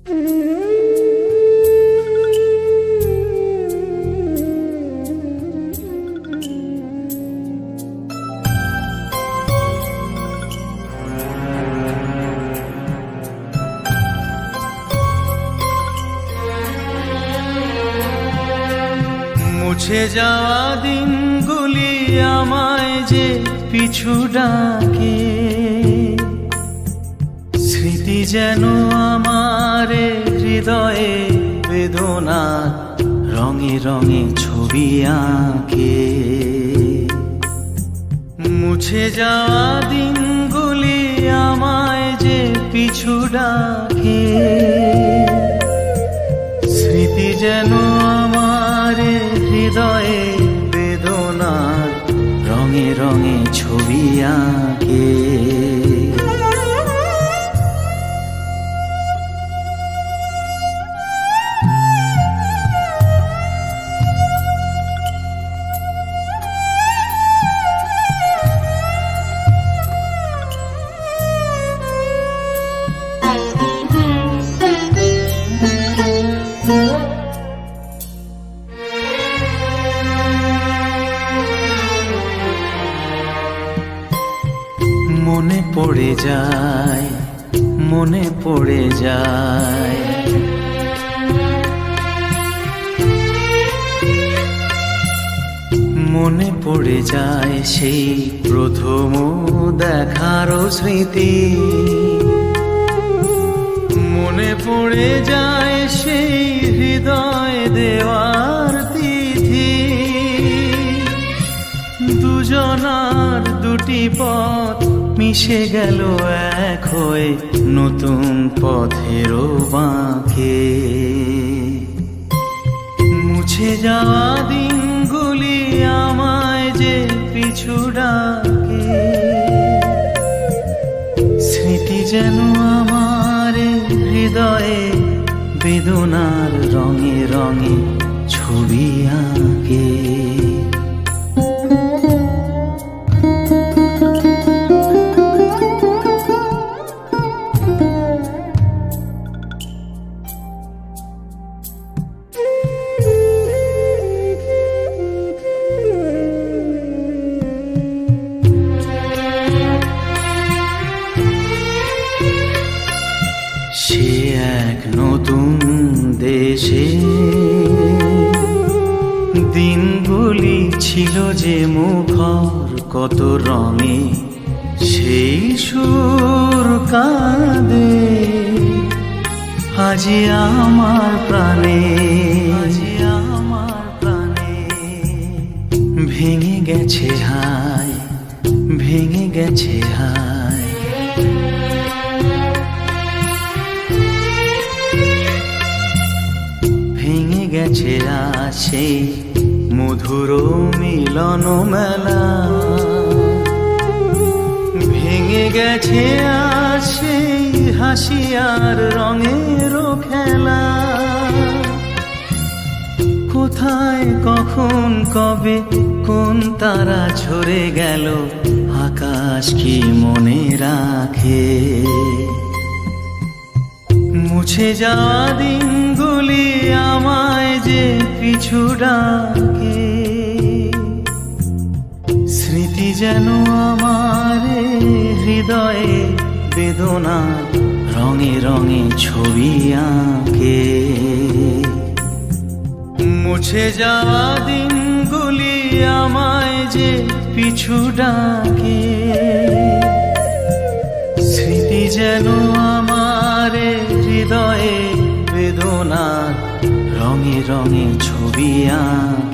মুছে যাওয়া দিনগুলি আমায় যে পিছু ডাকে, স্মৃতি যেন আমার হৃদয়ে বেদনার রঙে রঙে ছবি আঁকে। মুছে যাওয়া দিনগুলি আমায় যে পিছু ডাকে, স্মৃতি যেন আমার হৃদয়ে বেদনার রঙে রঙে ছবি আঁকে। মনে পড়ে যায়, মনে পড়ে যায়, মনে পড়ে যায় সেই প্রথম দেখার স্মৃতি। মনে পড়ে যায় সেই হৃদয় দেওয়ার তিথি। দুজনার দুটি পথ মিশে গেল এক হয়ে নতুন পথেরও বাঁকে। মুছে যাওয়া দিনগুলি আমায় যে পিছু ডাকে, স্মৃতি যেন আমার হৃদয়ে বেদনার রঙে রঙে ছবি আঁকে। সে এক নতুন দেশে দিনগুলি ছিল যে মুখর কত রঙে, সেই সুর কাঁদে আজি আমার প্রাণে, আজি আমার প্রাণে। ভেঙে গেছে হায়, ভেঙে গেছে হায়, ভেঙে গেছে সেই মধুর মিলন মেলা। ভেঙে গেছে সেই হাসি আর রঙের খেলা। কোথায় কখন কবে কোন তারা ঝরে গেল, আকাশ কি মনে রাখে। মুছে যাওয়া দিনগুলি আমায় যে পিছু ডাকে, স্মৃতি যেন আমার হৃদয়ে বেদনা রঙে রঙে ছবি আঁকে। মুছে যাওয়া দিনগুলি আমায় যে পিছু ডাকে, স্মৃতি যেন আমার হৃদয়ে বেদনার রঙে রঙে ছবি আঁকে।